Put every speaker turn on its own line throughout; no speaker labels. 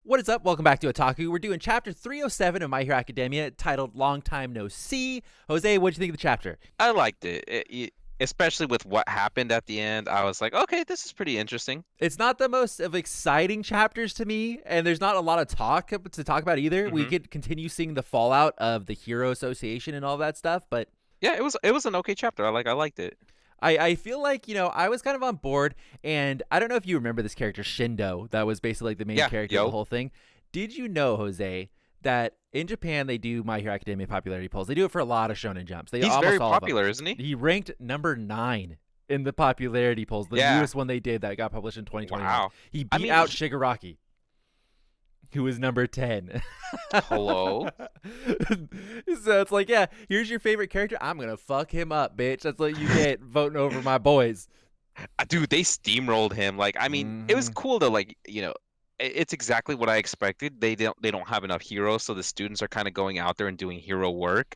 What is up? Welcome back to Otaku. We're doing chapter 307 of My Hero Academia, titled Long Time No See. Jose, what'd you think of the chapter?
I liked it. Especially with what happened at the end. I was like, okay, this is pretty interesting.
It's not the most of exciting chapters to me, and there's not a lot of talk to talk about either. We could continue seeing the fallout of the Hero Association and all that stuff, but
Yeah, it was an okay chapter. I liked it.
I feel like, I was kind of on board, and I don't know if you remember this character, Shindo, that was basically like the main character of the whole thing. Did you know, Jose, that in Japan they do My Hero Academia popularity polls? They do it for a lot of Shonen Jumps.
He's very popular, isn't he?
He ranked number 9 in the popularity polls, the newest one they did that got published in 2021. Wow. He beat out Shigaraki, who was number 10.
Hello?
So it's like, yeah, here's your favorite character. I'm going to fuck him up, bitch. That's what you get voting over my boys.
Dude, they steamrolled him. Like, I mean, it was cool to, like, it's exactly what I expected. They don't have enough heroes, so the students are kind of going out there and doing hero work.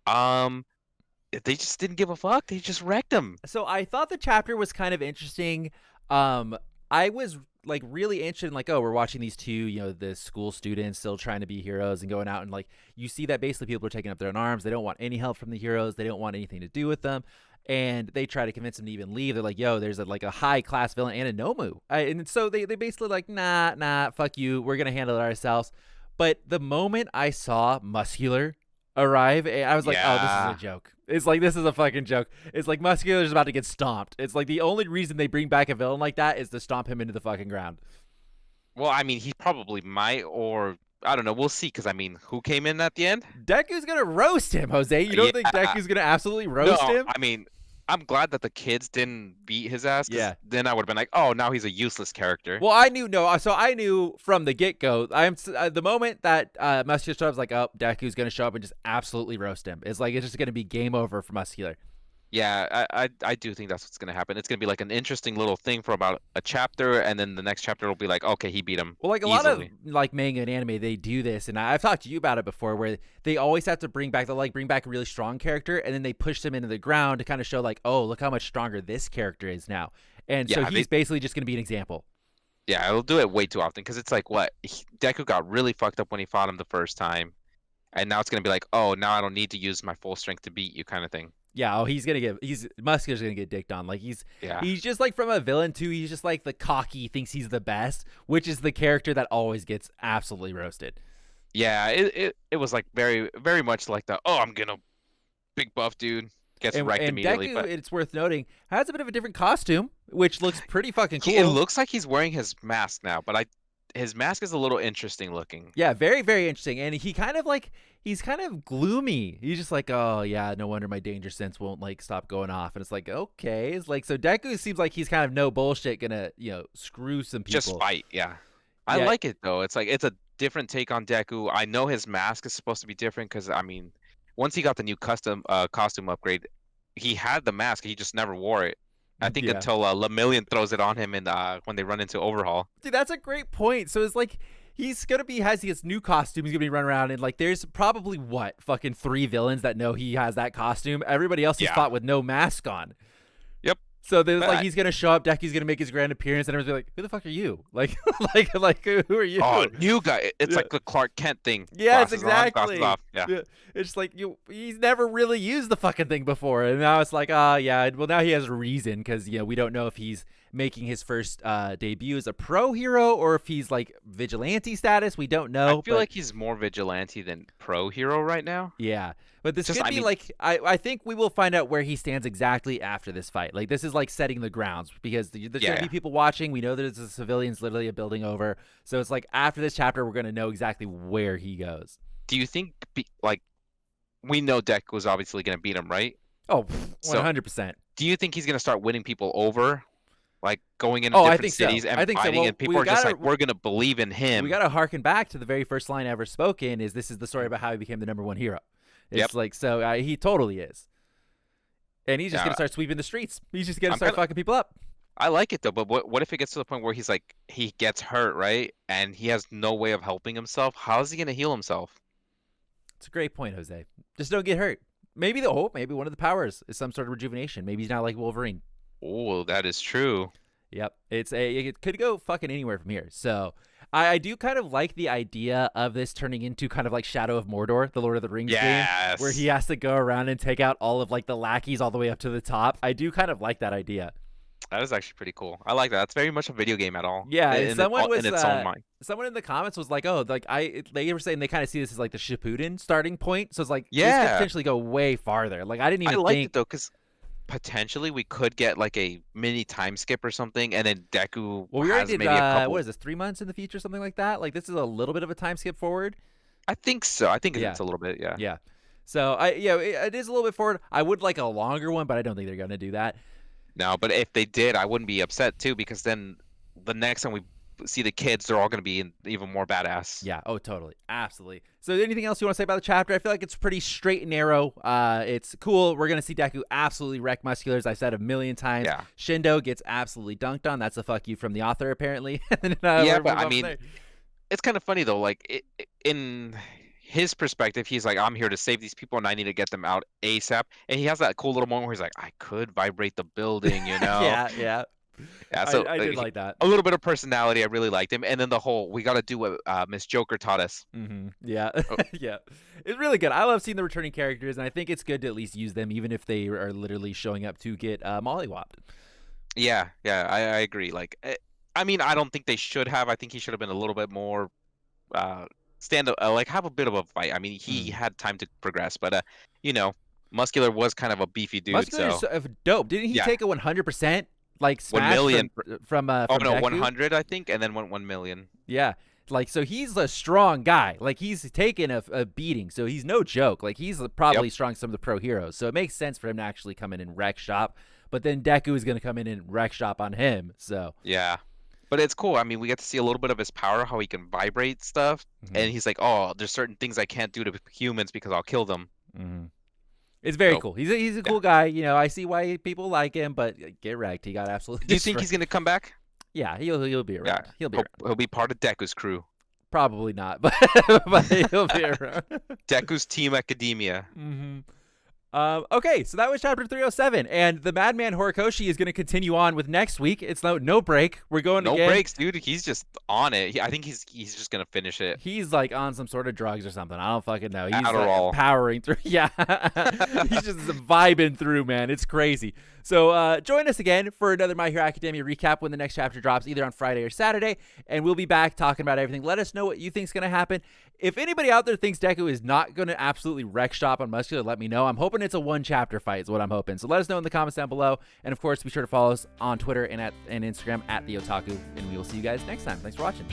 They just didn't give a fuck. They just wrecked them.
So I thought the chapter was kind of interesting. I was like really interested in like, oh, we're watching these two, the school students still trying to be heroes and going out, and like you see that basically people are taking up their own arms. They don't want any help from the heroes. They don't want anything to do with them. And they try to convince them to even leave. They're like, yo, there's a high class villain and a Nomu. And so they basically like, nah, fuck you. We're going to handle it ourselves. But the moment I saw Muscular arrive, I was like, oh, this is a joke. It's like, this is a fucking joke. It's like Muscular's about to get stomped. It's like the only reason they bring back a villain like that is to stomp him into the fucking ground.
Well, I mean, he probably might, or I don't know. We'll see, because, I mean, who came in at the end?
Deku's going to roast him, Jose. You don't think Deku's going to absolutely roast him?
I mean, I'm glad that the kids didn't beat his ass. Then I would have been like, oh, now he's a useless character.
Well, I knew from the get-go. The moment that Muscular showed up, I was like, oh, Deku's going to show up and just absolutely roast him. It's like, it's just going to be game over for Muscular.
Yeah, I do think that's what's going to happen. It's going to be like an interesting little thing for about a chapter, and then the next chapter will be like, okay, he beat him.
Well, like
easily.
A lot of like manga and anime, they do this, and I've talked to you about it before, where they always have to bring back a really strong character, and then they push them into the ground to kind of show like, oh, look how much stronger this character is now. And so he's basically just going to be an example.
Yeah, it'll do it way too often, because it's like, Deku got really fucked up when he fought him the first time, and now it's going to be like, oh, now I don't need to use my full strength to beat you kind of thing.
Yeah, Muscular's gonna get dicked on. Like he's just like from a villain too. He's just like the cocky, thinks he's the best, which is the character that always gets absolutely roasted.
Yeah, it was like very, very much like the I'm gonna big buff dude gets wrecked immediately.
Deku,
but
it's worth noting, has a bit of a different costume, which looks pretty fucking cool.
It looks like he's wearing his mask now, but his mask is a little interesting looking.
Yeah, very, very interesting. And he's kind of gloomy. He's just like, oh yeah, no wonder my danger sense won't like stop going off. And it's like, okay. It's like, so Deku seems like he's kind of no bullshit gonna, screw some people.
Just fight, yeah. I like it though. It's like, it's a different take on Deku. I know his mask is supposed to be different because, I mean, once he got the new costume upgrade, he had the mask, he just never wore it. I think until Lemillion throws it on him and when they run into Overhaul.
Dude, that's a great point. So it's like has his new costume. He's gonna be running around and like there's probably fucking 3 villains that know he has that costume. Everybody else is fought with no mask on.
Yep.
So there's like he's gonna show up. Deku's gonna make his grand appearance, and everyone's gonna be like, "Who the fuck are you? Like, who are you?"
Oh, new guy. It's like the Clark Kent thing.
Yeah, it's exactly.
Off. Yeah.
It's like he's never really used the fucking thing before, and now it's like, yeah. Well, now he has a reason because we don't know if he's making his first debut as a pro hero or if he's like vigilante status. We don't know.
I feel like he's more vigilante than pro hero right now.
Yeah. But this could be like, I think we will find out where he stands exactly after this fight. Like, this is like setting the grounds because there's going to be people watching. We know that there's civilians literally a building over. So it's like after this chapter, we're going to know exactly where he goes.
Do you think, we know Deku was obviously going to beat him, right?
Oh, 100%.
Do you think he's going to start winning people over? Like going into different cities and fighting, and people are just like, we're going to believe in him.
We got to harken back to the very first line ever spoken this is the story about how he became the #1 hero. It's like, so he totally is. And he's just going to start sweeping the streets. He's just going to start fucking people up.
I like it though, but what if it gets to the point where he's like, he gets hurt, right? And he has no way of helping himself. How is he going to heal himself?
It's a great point, Jose. Just don't get hurt. Maybe one of the powers is some sort of rejuvenation. Maybe he's not like Wolverine.
Oh, that is true.
Yep. It could go fucking anywhere from here. So I do kind of like the idea of this turning into kind of like Shadow of Mordor, the Lord of the Rings game, where he has to go around and take out all of like the lackeys all the way up to the top. I do kind of like that idea.
That is actually pretty cool. I like that. It's very much a video game at all.
Yeah,
in its own mind.
Someone in the comments was like, "Oh, like they were saying they kind of see this as like the Shippuden starting point." So it's like, this could potentially go way farther. Like I didn't even
like
think
it though, because potentially we could get like a mini time skip or something, and then Deku
we already
has
did,
maybe a couple.
what is this, 3 months in the future, something like that? Like this is a little bit of a time skip forward.
I think so. I think it's a little bit. Yeah.
Yeah. So it is a little bit forward. I would like a longer one, but I don't think they're gonna do that.
No, but if they did, I wouldn't be upset too, because then the next time we see the kids, they're all going to be even more badass.
Yeah. Oh, totally. Absolutely. So anything else you want to say about the chapter? I feel like it's pretty straight and narrow. It's cool. We're going to see Deku absolutely wreck Musculars. I've said a million times.
Yeah.
Shindo gets absolutely dunked on. That's a fuck you from the author, apparently.
But I mean, it's kind of funny though. Like in his perspective, he's like, I'm here to save these people and I need to get them out ASAP. And he has that cool little moment where he's like, I could vibrate the building, you know?
Yeah.
So
I did like that.
A little bit of personality. I really liked him. And then the whole, we got to do what Miss Joker taught us.
Mm-hmm. Yeah. Yeah. It's really good. I love seeing the returning characters, and I think it's good to at least use them, even if they are literally showing up to get mollywopped.
Yeah. I agree. Like, I mean, I don't think they should have. I think he should have been a little bit more stand up, like have a bit of a fight. I mean, he had time to progress, but you know, Muscular was kind of a beefy dude.
Muscular is dope. Didn't he take a 100% like smash
1 million
from
oh no,
Deku?
100 I think, and then 1 million.
Yeah, like so he's a strong guy. Like he's taken a beating, so he's no joke. Like he's probably strong some of the pro heroes. So it makes sense for him to actually come in and wreck shop. But then Deku is going to come in and wreck shop on him. So
yeah. But it's cool. I mean, we get to see a little bit of his power, how he can vibrate stuff. And he's like, oh, there's certain things I can't do to humans because I'll kill them.
It's very cool. He's a cool guy. You know, I see why people like him, but get wrecked. He got absolutely
Do you think he's going to come back?
Yeah, he'll be around.
Yeah.
He'll be around.
He'll be part of Deku's crew.
Probably not, but he'll be around.
Deku's Team Academia.
Okay, so that was chapter 307, and the Madman Horikoshi is going to continue on with next week. It's no break. We're going
no
again.
breaks, dude. He's just on it. I think he's just going to finish it.
He's like on some sort of drugs or something. I don't fucking know. He's
Adderall.
like powering through. Yeah, he's just vibing through, man. It's crazy. So join us again for another My Hero Academia recap when the next chapter drops, either on Friday or Saturday, and we'll be back talking about everything. Let us know what you think's going to happen. If anybody out there thinks Deku is not going to absolutely wreck shop on Muscular, let me know. I'm hoping it's a one-chapter fight is what I'm hoping. So let us know in the comments down below. And, of course, be sure to follow us on Twitter and Instagram at TheOtaku. And we will see you guys next time. Thanks for watching.